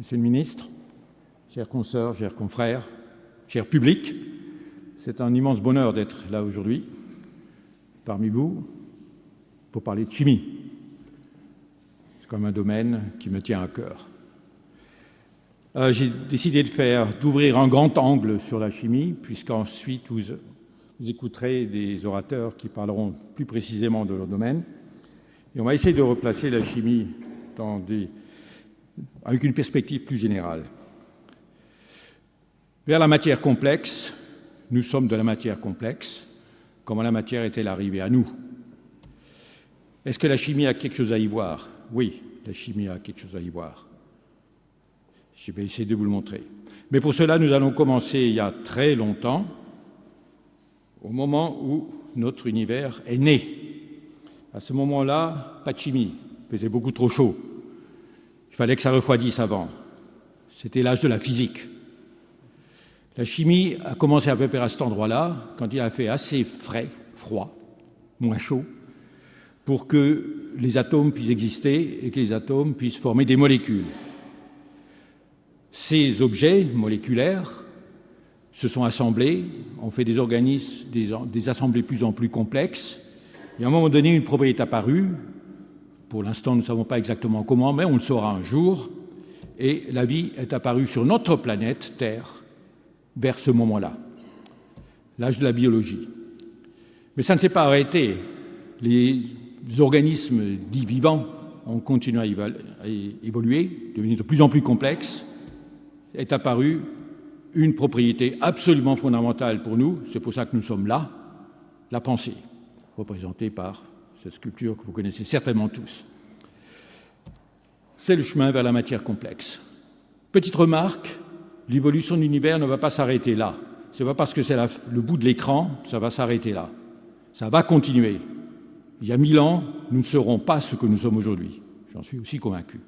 Monsieur le ministre, chers consoeurs, chers confrères, cher public, c'est un immense bonheur d'être là aujourd'hui, parmi vous, pour parler de chimie. C'est comme un domaine qui me tient à cœur. J'ai décidé d'ouvrir un grand angle sur la chimie, puisqu'ensuite vous écouterez des orateurs qui parleront plus précisément de leur domaine. Et on va essayer de replacer la chimie avec une perspective plus générale. Vers la matière complexe, nous sommes de la matière complexe. Comment la matière est-elle arrivée à nous? Est-ce que la chimie a quelque chose à y voir? Oui, la chimie a quelque chose à y voir. Je vais essayer de vous le montrer. Mais pour cela, nous allons commencer il y a très longtemps, au moment où notre univers est né. À ce moment-là, pas de chimie, il faisait beaucoup trop chaud. Il fallait que ça refroidisse avant. C'était l'âge de la physique. La chimie a commencé à peu près à cet endroit-là, quand il a fait assez froid, moins chaud, pour que les atomes puissent exister et que les atomes puissent former des molécules. Ces objets moléculaires se sont assemblés, ont fait des organismes, des assemblées de plus en plus complexes, et à un moment donné, une propriété est apparue. Pour l'instant, nous ne savons pas exactement comment, mais on le saura un jour, et la vie est apparue sur notre planète Terre vers ce moment-là, l'âge de la biologie. Mais ça ne s'est pas arrêté. Les organismes dits vivants ont continué à évoluer, devenir de plus en plus complexes. Est apparue une propriété absolument fondamentale pour nous, c'est pour ça que nous sommes là, la pensée, représentée par cette sculpture que vous connaissez certainement tous. C'est le chemin vers la matière complexe. Petite remarque, l'évolution de l'univers ne va pas s'arrêter là. Ce n'est pas parce que c'est le bout de l'écran, ça va s'arrêter là. Ça va continuer. Il y a 1000 ans, nous ne serons pas ce que nous sommes aujourd'hui. J'en suis aussi convaincu.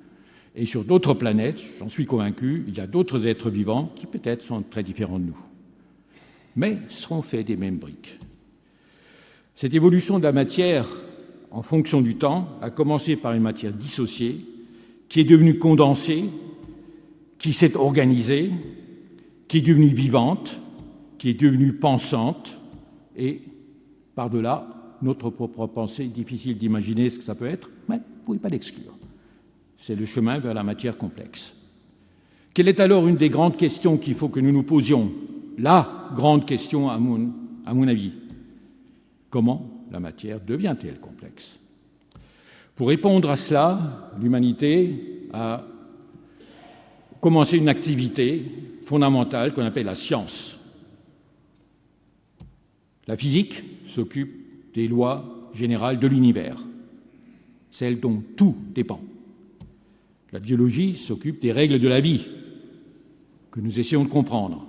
Et sur d'autres planètes, j'en suis convaincu, il y a d'autres êtres vivants qui peut-être sont très différents de nous, mais seront faits des mêmes briques. Cette évolution de la matière en fonction du temps a commencé par une matière dissociée, qui est devenue condensée, qui s'est organisée, qui est devenue vivante, qui est devenue pensante, et par-delà, notre propre pensée, difficile d'imaginer ce que ça peut être, mais vous ne pouvez pas l'exclure. C'est le chemin vers la matière complexe. Quelle est alors une des grandes questions qu'il faut que nous nous posions? La grande question, à mon avis. Comment la matière devient-elle complexe? Pour répondre à cela, l'humanité a commencé une activité fondamentale qu'on appelle la science. La physique s'occupe des lois générales de l'univers, celles dont tout dépend. La biologie s'occupe des règles de la vie, que nous essayons de comprendre.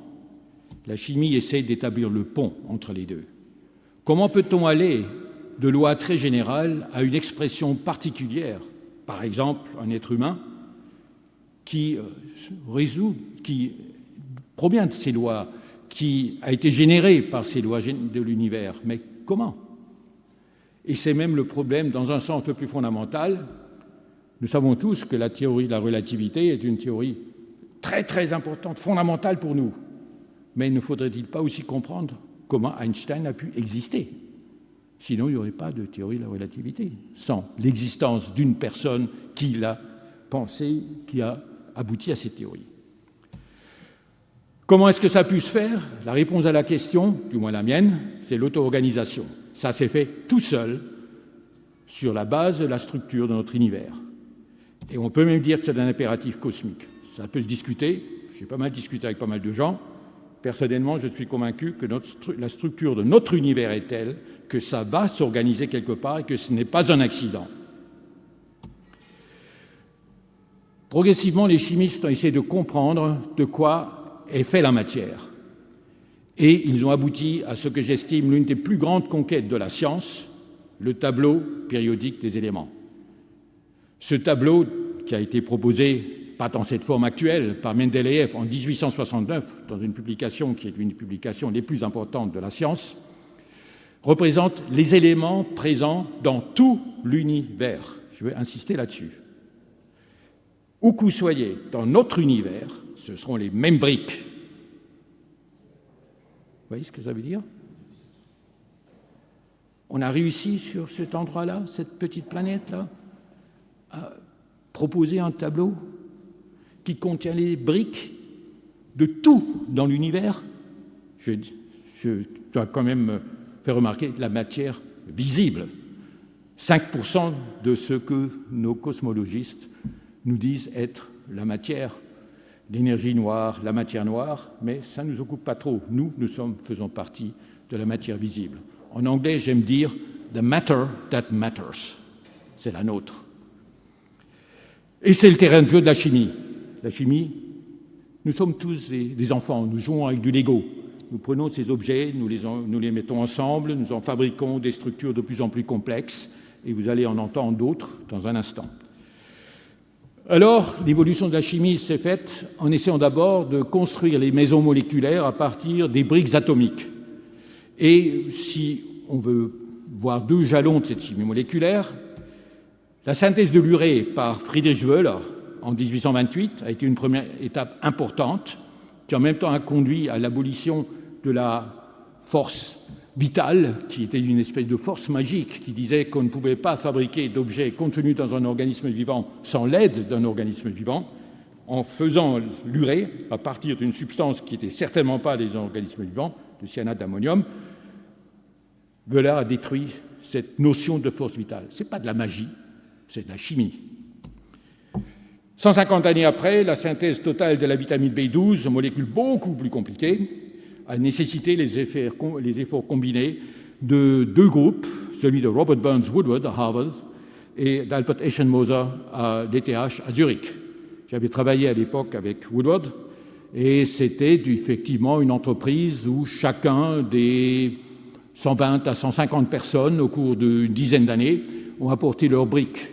La chimie essaie d'établir le pont entre les deux. Comment peut-on aller de lois très générales à une expression particulière? Par exemple, un être humain qui provient de ces lois, qui a été généré par ces lois de l'univers. Mais comment? Et c'est même le problème, dans un sens un peu plus fondamental. Nous savons tous que la théorie de la relativité est une théorie très très importante, fondamentale pour nous. Mais ne faudrait-il pas aussi comprendre comment Einstein a pu exister? Sinon, il n'y aurait pas de théorie de la relativité, sans l'existence d'une personne qui l'a pensée, qui a abouti à cette théorie. Comment est-ce que ça a pu se faire? La réponse à la question, du moins la mienne, c'est l'auto-organisation. Ça s'est fait tout seul, sur la base de la structure de notre univers. Et on peut même dire que c'est un impératif cosmique. Ça peut se discuter, j'ai pas mal discuté avec pas mal de gens. Personnellement, je suis convaincu que la structure de notre univers est telle que ça va s'organiser quelque part et que ce n'est pas un accident. Progressivement, les chimistes ont essayé de comprendre de quoi est faite la matière. Et ils ont abouti à ce que j'estime l'une des plus grandes conquêtes de la science, le tableau périodique des éléments. Ce tableau, qui a été proposé, pas dans cette forme actuelle, par Mendeleïev en 1869, dans une publication qui est une des publications les plus importantes de la science, représente les éléments présents dans tout l'univers. Je vais insister là-dessus. Où que vous soyez dans notre univers, ce seront les mêmes briques. Vous voyez ce que ça veut dire? On a réussi sur cet endroit-là, cette petite planète-là, à proposer un tableau qui contient les briques de tout dans l'univers. Je dois quand même faire remarquer la matière visible. 5% de ce que nos cosmologistes nous disent être la matière, l'énergie noire, la matière noire, mais ça ne nous occupe pas trop. Nous faisons partie de la matière visible. En anglais, j'aime dire « the matter that matters ». C'est la nôtre. Et c'est le terrain de jeu de la chimie. La chimie, nous sommes tous des enfants, nous jouons avec du Lego. Nous prenons ces objets, nous les mettons ensemble, nous en fabriquons des structures de plus en plus complexes, et vous allez en entendre d'autres dans un instant. Alors, l'évolution de la chimie s'est faite en essayant d'abord de construire les maisons moléculaires à partir des briques atomiques. Et si on veut voir deux jalons de cette chimie moléculaire, la synthèse de l'urée par Friedrich Wöhler en 1828 a été une première étape importante qui en même temps a conduit à l'abolition de la force vitale, qui était une espèce de force magique qui disait qu'on ne pouvait pas fabriquer d'objets contenus dans un organisme vivant sans l'aide d'un organisme vivant, en faisant l'urée à partir d'une substance qui n'était certainement pas des organismes vivants, le cyanate d'ammonium. Wöhler a détruit cette notion de force vitale. Ce n'est pas de la magie, c'est de la chimie. 150 années après, la synthèse totale de la vitamine B12, molécule beaucoup plus compliquée, a nécessité les efforts combinés de deux groupes, celui de Robert Burns Woodward à Harvard et d'Albert Eschenmoser à l'ETH à Zurich. J'avais travaillé à l'époque avec Woodward et c'était effectivement une entreprise où chacun des 120 à 150 personnes au cours d'une dizaine d'années ont apporté leurs briques.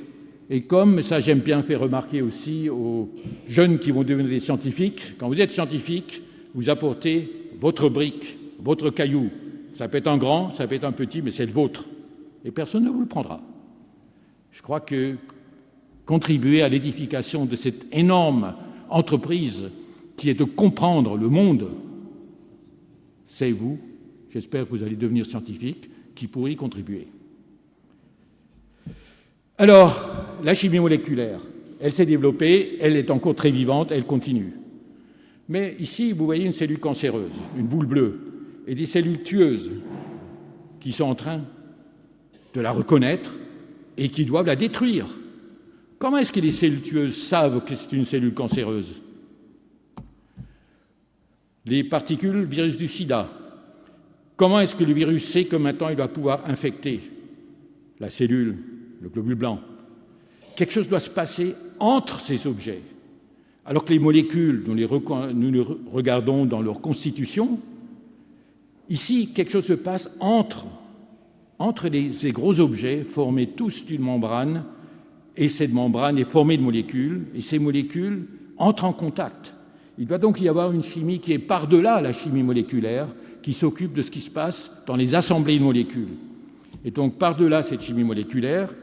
Et comme ça, j'aime bien faire remarquer aussi aux jeunes qui vont devenir des scientifiques, quand vous êtes scientifique, vous apportez votre brique, votre caillou. Ça peut être un grand, ça peut être un petit, mais c'est le vôtre. Et personne ne vous le prendra. Je crois que contribuer à l'édification de cette énorme entreprise qui est de comprendre le monde, c'est vous, j'espère que vous allez devenir scientifique, qui pourrez y contribuer. Alors, la chimie moléculaire, elle s'est développée, elle est encore très vivante, elle continue. Mais ici, vous voyez une cellule cancéreuse, une boule bleue, et des cellules tueuses qui sont en train de la reconnaître et qui doivent la détruire. Comment est-ce que les cellules tueuses savent que c'est une cellule cancéreuse? Les particules virus du sida. Comment est-ce que le virus sait que maintenant il va pouvoir infecter la cellule, le globule blanc? Quelque chose doit se passer entre ces objets. Alors que les molécules, nous les regardons dans leur constitution, ici, quelque chose se passe entre ces gros objets formés tous d'une membrane, et cette membrane est formée de molécules, et ces molécules entrent en contact. Il doit donc y avoir une chimie qui est par-delà la chimie moléculaire, qui s'occupe de ce qui se passe dans les assemblées de molécules. Et donc, par-delà cette chimie moléculaire,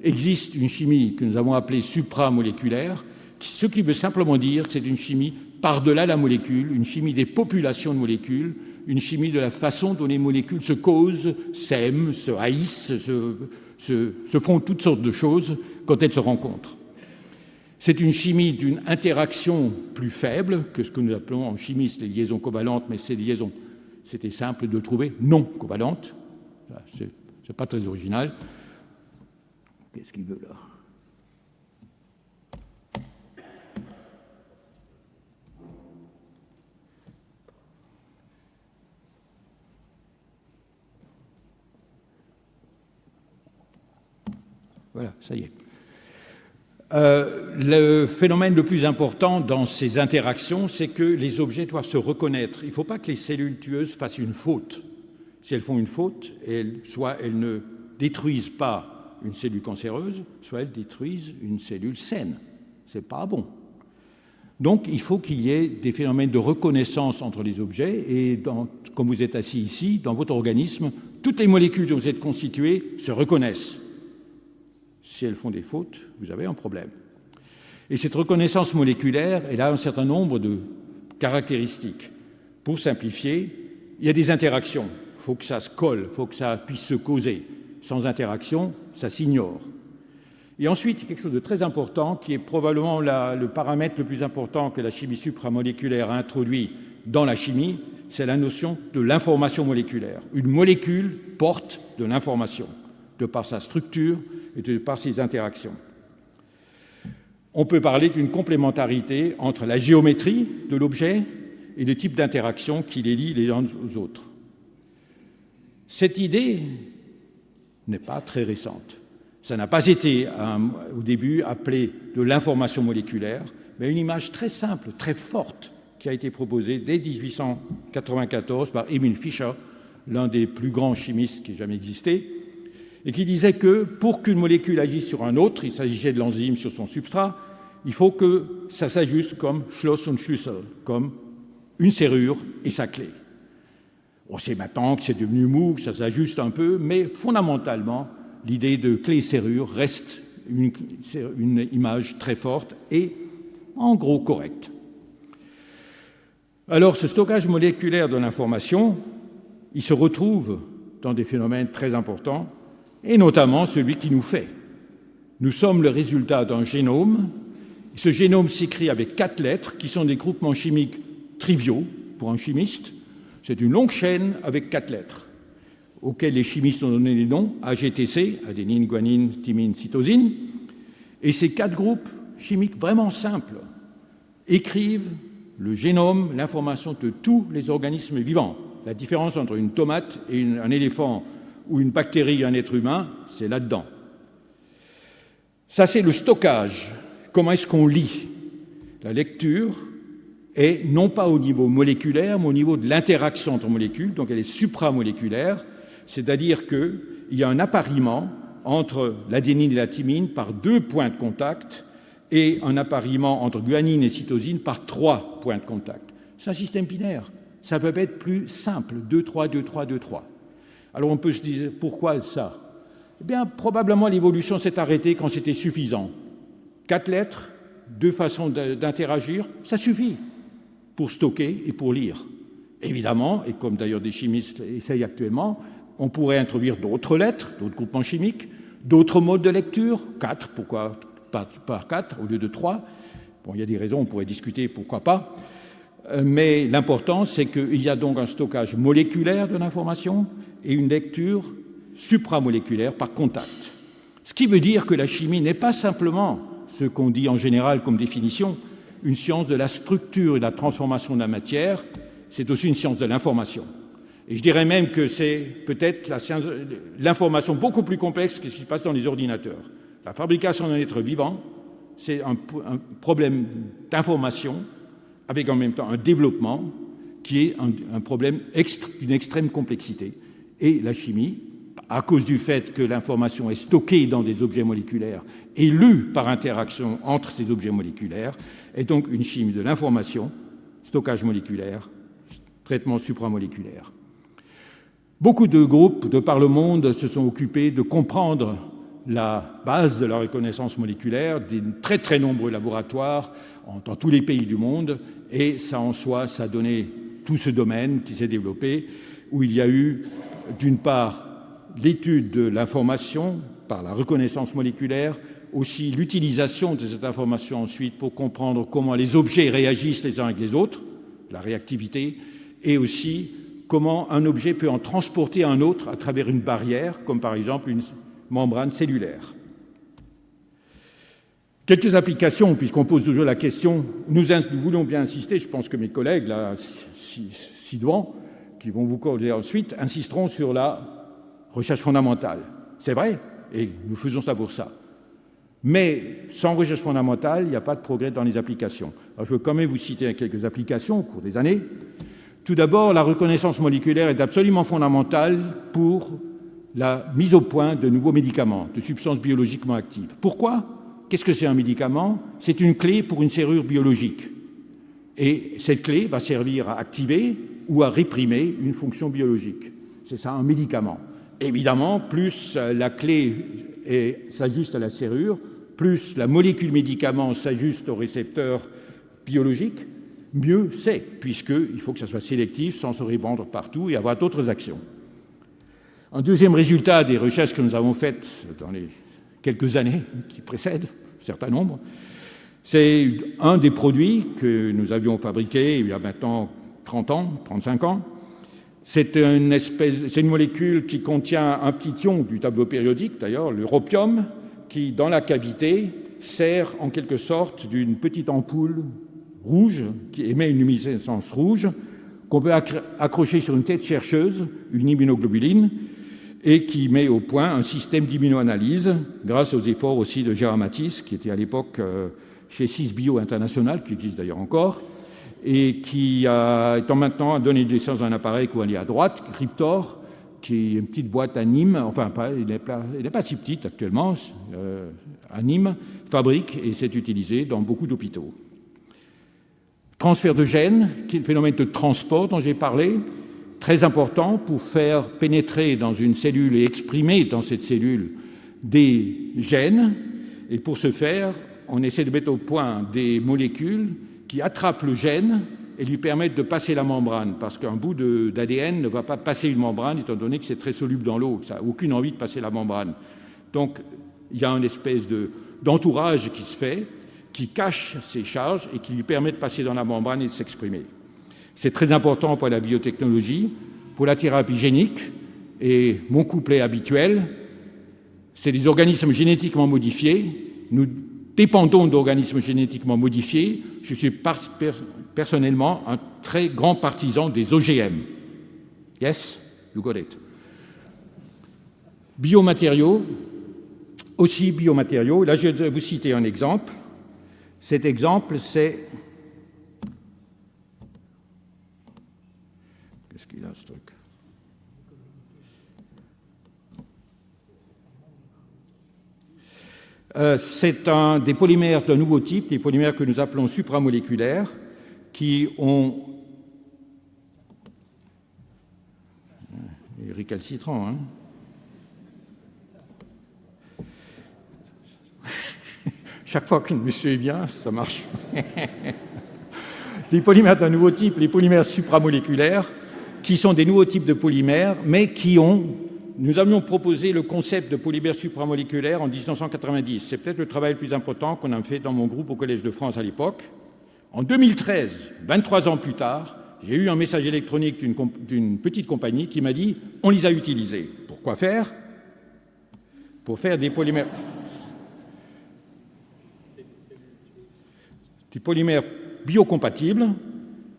existe une chimie que nous avons appelée supramoléculaire, ce qui veut simplement dire que c'est une chimie par-delà la molécule, une chimie des populations de molécules, une chimie de la façon dont les molécules se causent, s'aiment, se haïssent, se font toutes sortes de choses quand elles se rencontrent. C'est une chimie d'une interaction plus faible que ce que nous appelons en chimie les liaisons covalentes, mais ces liaisons, c'était simple de le trouver, non covalentes. C'est pas très original. Qu'est-ce qu'il veut là? Voilà, ça y est. Le phénomène le plus important dans ces interactions, c'est que les objets doivent se reconnaître. Il ne faut pas que les cellules tueuses fassent une faute. Si elles font une faute, soit elles ne détruisent pas une cellule cancéreuse, soit elles détruisent une cellule saine. Ce n'est pas bon. Donc, il faut qu'il y ait des phénomènes de reconnaissance entre les objets et, comme vous êtes assis ici, dans votre organisme, toutes les molécules dont vous êtes constituées se reconnaissent. Si elles font des fautes, vous avez un problème. Et cette reconnaissance moléculaire, elle a un certain nombre de caractéristiques. Pour simplifier, il y a des interactions. Il faut que ça se colle, il faut que ça puisse se causer. Sans interaction, ça s'ignore. Et ensuite, il y a quelque chose de très important qui est probablement le paramètre le plus important que la chimie supramoléculaire a introduit dans la chimie, c'est la notion de l'information moléculaire. Une molécule porte de l'information, de par sa structure et de par ses interactions. On peut parler d'une complémentarité entre la géométrie de l'objet et le type d'interaction qui les lie les uns aux autres. Cette idée n'est pas très récente. Ça n'a pas été, au début, appelé de l'information moléculaire, mais une image très simple, très forte, qui a été proposée dès 1894 par Emil Fischer, l'un des plus grands chimistes qui ait jamais existé, et qui disait que pour qu'une molécule agisse sur un autre, il s'agissait de l'enzyme sur son substrat, il faut que ça s'ajuste comme Schloss und Schlüssel, comme une serrure et sa clé. On sait maintenant que c'est devenu mou, que ça s'ajuste un peu, mais fondamentalement, l'idée de clé-serrure reste une image très forte et en gros correcte. Alors, ce stockage moléculaire de l'information, il se retrouve dans des phénomènes très importants, et notamment celui qui nous fait. Nous sommes le résultat d'un génome. Ce génome s'écrit avec 4 lettres qui sont des groupements chimiques triviaux pour un chimiste. C'est une longue chaîne avec 4 lettres, auxquelles les chimistes ont donné les noms AGTC, adénine, guanine, thymine, cytosine. Et ces 4 groupes chimiques vraiment simples écrivent le génome, l'information de tous les organismes vivants. La différence entre une tomate et un éléphant ou une bactérie et un être humain, c'est là-dedans. Ça, c'est le stockage. Comment est-ce qu'on lit? La lecture est non pas au niveau moléculaire, mais au niveau de l'interaction entre molécules, donc elle est supramoléculaire, c'est-à-dire qu'il y a un appariement entre l'adénine et la thymine par 2 points de contact et un appariement entre guanine et cytosine par 3 points de contact. C'est un système binaire. Ça peut être plus simple, 2, 3, 2, 3, 2, 3. Alors on peut se dire, pourquoi ça? Eh bien, probablement l'évolution s'est arrêtée quand c'était suffisant. 4 lettres, 2 façons d'interagir, ça suffit pour stocker et pour lire. Évidemment, et comme d'ailleurs des chimistes essayent actuellement, on pourrait introduire d'autres lettres, d'autres groupements chimiques, d'autres modes de lecture, 4, pourquoi pas 4 au lieu de 3? Bon, il y a des raisons, on pourrait discuter, pourquoi pas. Mais l'important, c'est qu'il y a donc un stockage moléculaire de l'information et une lecture supramoléculaire par contact. Ce qui veut dire que la chimie n'est pas simplement ce qu'on dit en général comme définition, une science de la structure et de la transformation de la matière, c'est aussi une science de l'information. Et je dirais même que c'est peut-être l'information beaucoup plus complexe que ce qui se passe dans les ordinateurs. La fabrication d'un être vivant, c'est un problème d'information avec en même temps un développement qui est un problème d'une extrême complexité. Et la chimie, à cause du fait que l'information est stockée dans des objets moléculaires et lue par interaction entre ces objets moléculaires, est donc une chimie de l'information, stockage moléculaire, traitement supramoléculaire. Beaucoup de groupes de par le monde se sont occupés de comprendre la base de la reconnaissance moléculaire, des très très nombreux laboratoires dans tous les pays du monde, et ça en soi, ça a donné tout ce domaine qui s'est développé, où il y a eu d'une part l'étude de l'information par la reconnaissance moléculaire, aussi l'utilisation de cette information ensuite pour comprendre comment les objets réagissent les uns avec les autres, la réactivité, et aussi comment un objet peut en transporter un autre à travers une barrière, comme par exemple une membrane cellulaire. Quelques applications, puisqu'on pose toujours la question, nous voulons bien insister, je pense que mes collègues, là, ci devant, qui vont vous corriger ensuite, insisteront sur la recherche fondamentale. C'est vrai, et nous faisons ça pour ça. Mais sans recherche fondamentale, il n'y a pas de progrès dans les applications. Alors, je veux quand même vous citer quelques applications au cours des années. Tout d'abord, la reconnaissance moléculaire est absolument fondamentale pour la mise au point de nouveaux médicaments, de substances biologiquement actives. Pourquoi? Qu'est-ce que c'est un médicament? C'est une clé pour une serrure biologique. Et cette clé va servir à activer ou à réprimer une fonction biologique. C'est ça, un médicament. Évidemment, plus la clé s'ajuste à la serrure, plus la molécule médicament s'ajuste au récepteur biologique, mieux c'est, puisqu'il faut que ça soit sélectif, sans se répandre partout et avoir d'autres actions. Un deuxième résultat des recherches que nous avons faites dans les quelques années qui précèdent, un certain nombre, c'est un des produits que nous avions fabriqué il y a maintenant 30 ans, 35 ans. C'est une molécule qui contient un petit ion du tableau périodique, d'ailleurs, l'europium, qui, dans la cavité, sert en quelque sorte d'une petite ampoule rouge, qui émet une luminescence rouge, qu'on peut accrocher sur une tête chercheuse, une immunoglobuline, et qui met au point un système d'immunoanalyse, grâce aux efforts aussi de Gérard Matisse, qui était à l'époque chez Sysbio International, qui existe d'ailleurs encore, et qui étant maintenant donné naissance à un appareil qu'on voit à droite, Cryptor, qui est une petite boîte à Nîmes, enfin il n'est pas si petite actuellement, à Nîmes, fabrique et c'est utilisé dans beaucoup d'hôpitaux. Transfert de gènes, qui est le phénomène de transport dont j'ai parlé, très important pour faire pénétrer dans une cellule et exprimer dans cette cellule des gènes. Et pour ce faire, on essaie de mettre au point des molécules qui attrapent le gène et lui permettent de passer la membrane, parce qu'un bout d'ADN ne va pas passer une membrane, étant donné que c'est très soluble dans l'eau, ça n'a aucune envie de passer la membrane. Donc, il y a une espèce d'entourage qui se fait, qui cache ces charges et qui lui permet de passer dans la membrane et de s'exprimer. C'est très important pour la biotechnologie, pour la thérapie génique, et mon couplet habituel, c'est les organismes génétiquement modifiés. Nous dépendons d'organismes génétiquement modifiés. Je suis personnellement un très grand partisan des OGM. Yes, you got it. Biomatériaux, aussi biomatériaux. Là, je vais vous citer un exemple. Cet exemple, c'est... Qu'est-ce qu'il a, ce truc ? C'est un des polymères d'un nouveau type, des polymères que nous appelons supramoléculaires, qui ont... Il est récalcitrant, hein ? Chaque fois qu'un monsieur vient, ça marche. Des polymères d'un nouveau type, les polymères supramoléculaires, qui sont des nouveaux types de polymères, mais qui ont... Nous avions proposé le concept de polymère supramoléculaire en 1990. C'est peut-être le travail le plus important qu'on a fait dans mon groupe au Collège de France à l'époque. En 2013, 23 ans plus tard, j'ai eu un message électronique d'une petite compagnie qui m'a dit « On les a utilisés ». Pourquoi faire ? Pour faire des polymères biocompatibles.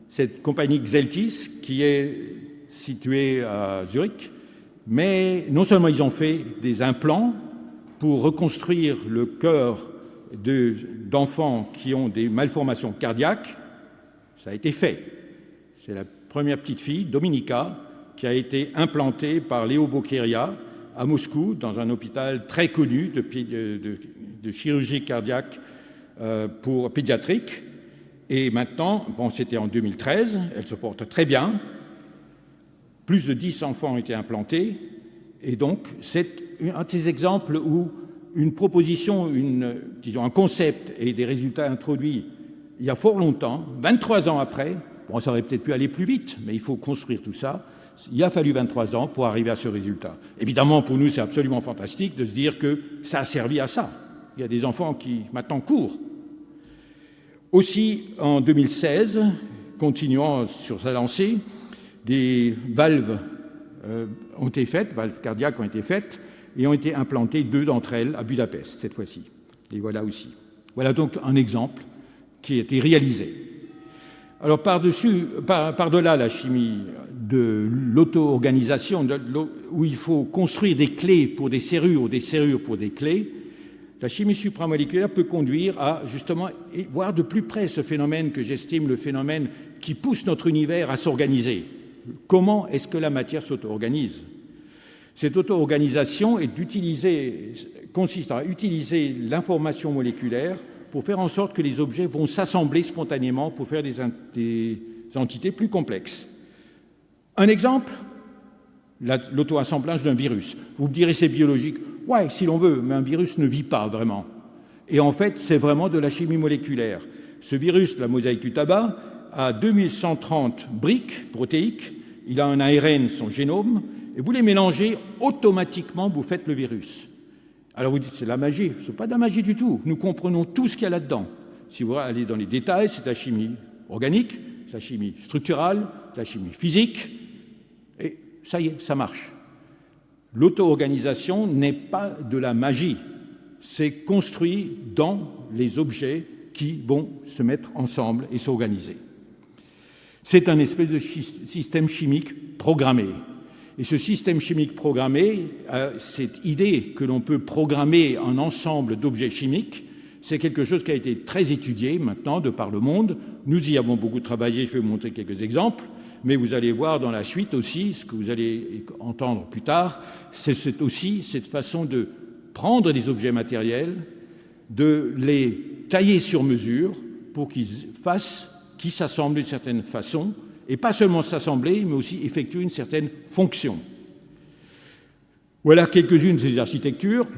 Cette compagnie Xeltis, qui est située à Zurich, mais non seulement ils ont fait des implants pour reconstruire le cœur d'enfants qui ont des malformations cardiaques, ça a été fait. C'est la première petite fille, Dominika, qui a été implantée par Léo Bokeria à Moscou, dans un hôpital très connu de chirurgie cardiaque pour pédiatrique. Et maintenant, bon, c'était en 2013, elle se porte très bien. Plus de 10 enfants ont été implantés. Et donc, c'est un de ces exemples où une proposition, disons un concept et des résultats introduits il y a fort longtemps, 23 ans après, bon, ça aurait peut-être pu aller plus vite, mais il faut construire tout ça. Il a fallu 23 ans pour arriver à ce résultat. Évidemment, pour nous, c'est absolument fantastique de se dire que ça a servi à ça. Il y a des enfants qui, maintenant, courent. Aussi, en 2016, continuant sur sa lancée, des valves ont été faites, valves cardiaques ont été faites, et ont été implantées 2 d'entre elles à Budapest, cette fois-ci. Les voilà aussi. Voilà donc un exemple qui a été réalisé. Alors, par-delà la chimie de l'auto-organisation, où il faut construire des clés pour des serrures ou des serrures pour des clés, la chimie supramoléculaire peut conduire à, justement, voir de plus près ce phénomène que j'estime le phénomène qui pousse notre univers à s'organiser. Comment est-ce que la matière s'auto-organise ? Cette auto-organisation consiste à utiliser l'information moléculaire pour faire en sorte que les objets vont s'assembler spontanément pour faire des entités plus complexes. Un exemple, l'auto-assemblage d'un virus. Vous me direz c'est biologique. Ouais, si l'on veut, mais un virus ne vit pas vraiment. Et en fait, c'est vraiment de la chimie moléculaire. Ce virus, la mosaïque du tabac, a 2130 briques protéiques, il a un ARN, son génome, et vous les mélangez, automatiquement, vous faites le virus. Alors vous dites, c'est de la magie. Ce n'est pas de la magie du tout. Nous comprenons tout ce qu'il y a là-dedans. Si vous allez dans les détails, c'est de la chimie organique, c'est de la chimie structurale, de la chimie physique, et ça y est, ça marche. L'auto-organisation n'est pas de la magie. C'est construit dans les objets qui vont se mettre ensemble et s'organiser. C'est un espèce de système chimique programmé. Et ce système chimique programmé, cette idée que l'on peut programmer un ensemble d'objets chimiques, c'est quelque chose qui a été très étudié maintenant de par le monde. Nous y avons beaucoup travaillé, je vais vous montrer quelques exemples, mais vous allez voir dans la suite aussi, ce que vous allez entendre plus tard, c'est aussi cette façon de prendre des objets matériels, de les tailler sur mesure pour qu'ils s'assemblent d'une certaine façon, et pas seulement s'assembler, mais aussi effectuer une certaine fonction. Voilà quelques-unes de ces architectures.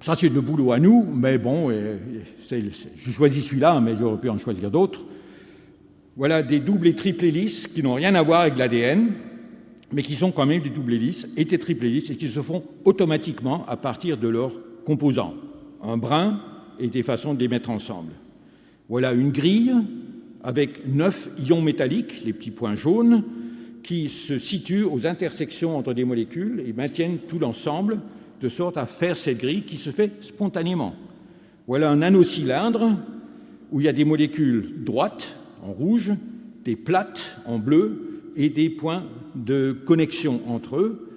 Ça, c'est le boulot à nous, mais bon, je choisis celui-là, mais j'aurais pu en choisir d'autres. Voilà des doubles et triples hélices qui n'ont rien à voir avec l'ADN, mais qui sont quand même des doubles hélices et des triples hélices, et qui se font automatiquement à partir de leurs composants. Un brin et des façons de les mettre ensemble. Voilà une grille avec 9 ions métalliques, les petits points jaunes, qui se situent aux intersections entre des molécules et maintiennent tout l'ensemble, de sorte à faire cette grille qui se fait spontanément. Voilà un nanocylindre où il y a des molécules droites, en rouge, des plates, en bleu, et des points de connexion entre eux.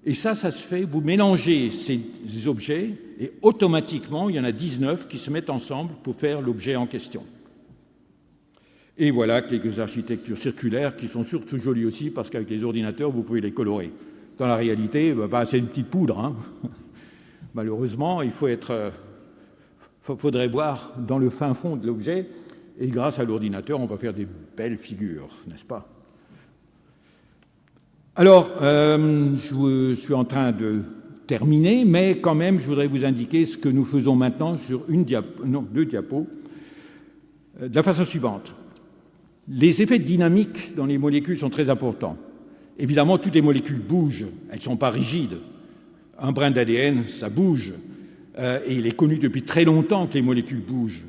Et ça se fait, vous mélangez ces objets, et automatiquement, il y en a 19 qui se mettent ensemble pour faire l'objet en question. Et voilà quelques architectures circulaires qui sont surtout jolies aussi, parce qu'avec les ordinateurs, vous pouvez les colorer. Dans la réalité, c'est une petite poudre. Hein. Malheureusement, faudrait voir dans le fin fond de l'objet, et grâce à l'ordinateur, on va faire des belles figures, n'est-ce pas? Alors, je suis en train de terminer, mais quand même, je voudrais vous indiquer ce que nous faisons maintenant sur deux diapos, de la façon suivante. Les effets dynamiques dans les molécules sont très importants. Évidemment, toutes les molécules bougent, elles ne sont pas rigides. Un brin d'ADN, ça bouge. Et il est connu depuis très longtemps que les molécules bougent.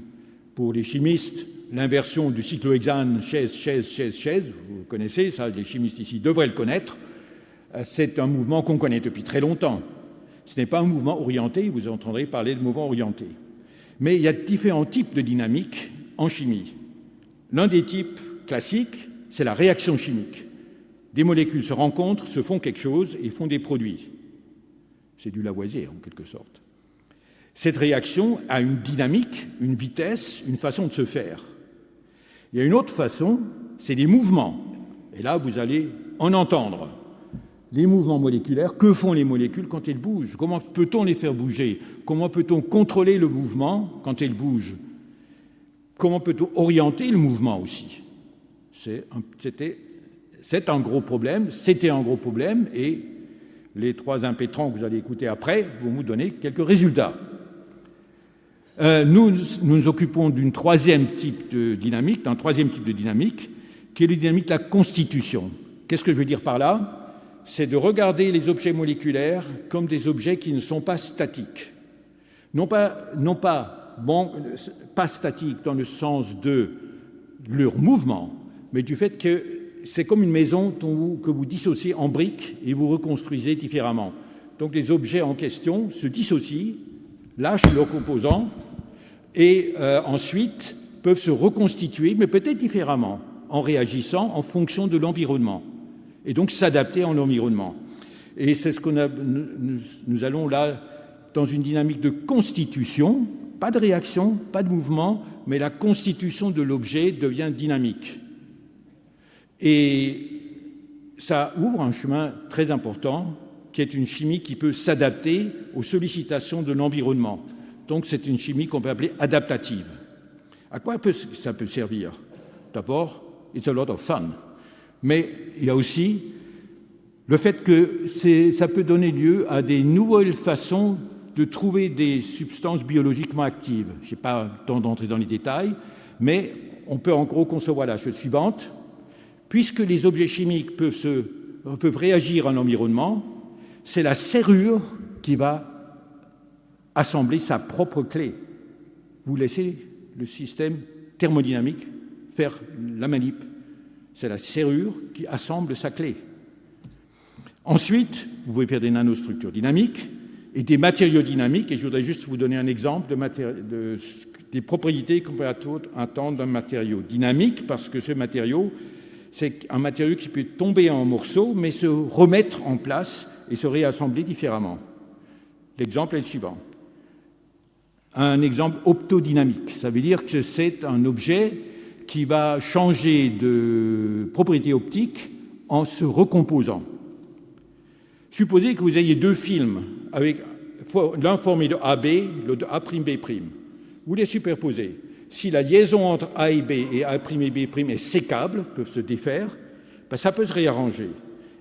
Pour les chimistes, l'inversion du cyclohexane chaise, vous connaissez, ça les chimistes ici devraient le connaître, c'est un mouvement qu'on connaît depuis très longtemps. Ce n'est pas un mouvement orienté, vous entendrez parler de mouvement orienté. Mais il y a différents types de dynamique en chimie. L'un des types classiques, c'est la réaction chimique. Des molécules se rencontrent, se font quelque chose et font des produits. C'est du Lavoisier, en quelque sorte. Cette réaction a une dynamique, une vitesse, une façon de se faire. Il y a une autre façon, c'est les mouvements. Et là, vous allez en entendre. Les mouvements moléculaires, que font les molécules quand elles bougent? Comment peut-on les faire bouger? Comment peut-on contrôler le mouvement quand elles bougent? Comment peut-on orienter le mouvement aussi? C'est un gros problème, c'était un gros problème, et les trois impétrants que vous allez écouter après vont vous donner quelques résultats. Nous nous occupons d'un troisième type de dynamique, qui est la dynamique de la constitution. Qu'est-ce que je veux dire par là? C'est de regarder les objets moléculaires comme des objets qui ne sont pas statiques. Non pas statiques dans le sens de leur mouvement, mais du fait que c'est comme une maison que vous dissociez en briques et vous reconstruisez différemment. Donc les objets en question se dissocient, lâchent leurs composants et ensuite peuvent se reconstituer, mais peut-être différemment, en réagissant en fonction de l'environnement, et donc s'adapter à l'environnement. Et c'est ce nous allons là dans une dynamique de constitution, pas de réaction, pas de mouvement, mais la constitution de l'objet devient dynamique. Et ça ouvre un chemin très important, qui est une chimie qui peut s'adapter aux sollicitations de l'environnement. Donc c'est une chimie qu'on peut appeler adaptative. À quoi ça peut servir? D'abord, it's a lot of fun. Mais il y a aussi le fait que ça peut donner lieu à des nouvelles façons de trouver des substances biologiquement actives. Je n'ai pas le temps d'entrer dans les détails, mais on peut en gros concevoir la chose suivante. Puisque les objets chimiques peuvent réagir à l'environnement, c'est la serrure qui va assembler sa propre clé. Vous laissez le système thermodynamique faire la manip. C'est la serrure qui assemble sa clé. Ensuite, vous pouvez faire des nanostructures dynamiques et des matériaux dynamiques, et je voudrais juste vous donner un exemple des propriétés qu'on peut attendre d'un matériau dynamique, parce que ce matériau, c'est un matériau qui peut tomber en morceaux, mais se remettre en place et se réassembler différemment. L'exemple est le suivant. Un exemple optodynamique, ça veut dire que c'est un objet qui va changer de propriété optique en se recomposant. Supposez que vous ayez deux films, avec l'un formé de AB, l'autre de A'B'. Vous les superposez. Si la liaison entre A et B et A' et B' est sécable, peuvent se défaire, ben ça peut se réarranger.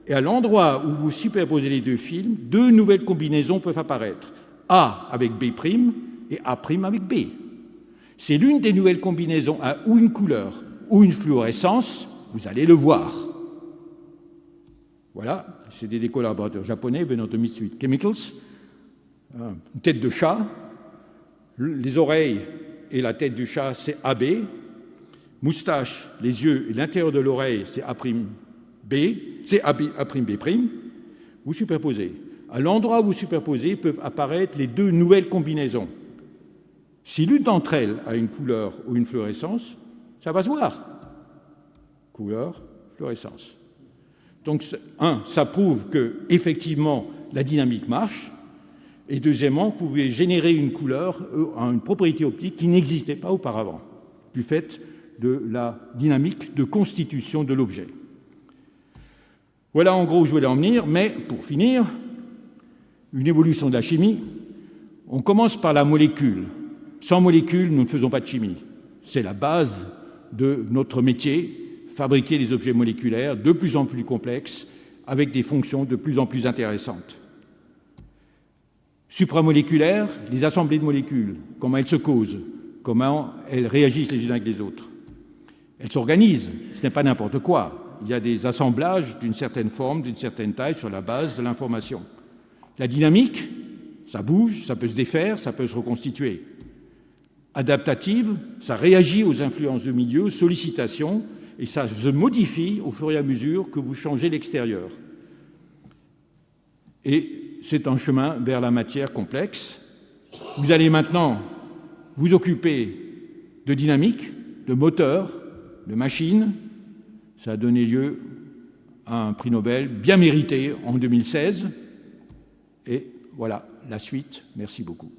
Et à l'endroit où vous superposez les deux films, deux nouvelles combinaisons peuvent apparaître. A avec B' et A' avec B. C'est l'une des nouvelles combinaisons à ou une couleur ou une fluorescence, vous allez le voir. Voilà, c'est des collaborateurs japonais venant de Mitsui Chemicals. Une tête de chat, les oreilles et la tête du chat, c'est AB. Moustache, les yeux et l'intérieur de l'oreille, c'est A'B, c'est A'B'. Vous superposez. À l'endroit où vous superposez peuvent apparaître les deux nouvelles combinaisons. Si l'une d'entre elles a une couleur ou une fluorescence, ça va se voir. Couleur, fluorescence. Donc, ça prouve qu'effectivement, la dynamique marche. Et deuxièmement, vous pouvez générer une couleur, une propriété optique qui n'existait pas auparavant, du fait de la dynamique de constitution de l'objet. Voilà en gros où je voulais en venir, mais pour finir, une évolution de la chimie, on commence par la molécule. Sans molécule, nous ne faisons pas de chimie. C'est la base de notre métier, fabriquer des objets moléculaires de plus en plus complexes, avec des fonctions de plus en plus intéressantes. Supramoléculaires, les assemblées de molécules, comment elles se causent, comment elles réagissent les unes avec les autres. Elles s'organisent, ce n'est pas n'importe quoi. Il y a des assemblages d'une certaine forme, d'une certaine taille sur la base de l'information. La dynamique, ça bouge, ça peut se défaire, ça peut se reconstituer. Adaptative, ça réagit aux influences de milieu, aux sollicitations, et ça se modifie au fur et à mesure que vous changez l'extérieur. Et c'est un chemin vers la matière complexe. Vous allez maintenant vous occuper de dynamique, de moteur, de machines. Ça a donné lieu à un prix Nobel bien mérité en 2016. Et voilà la suite. Merci beaucoup.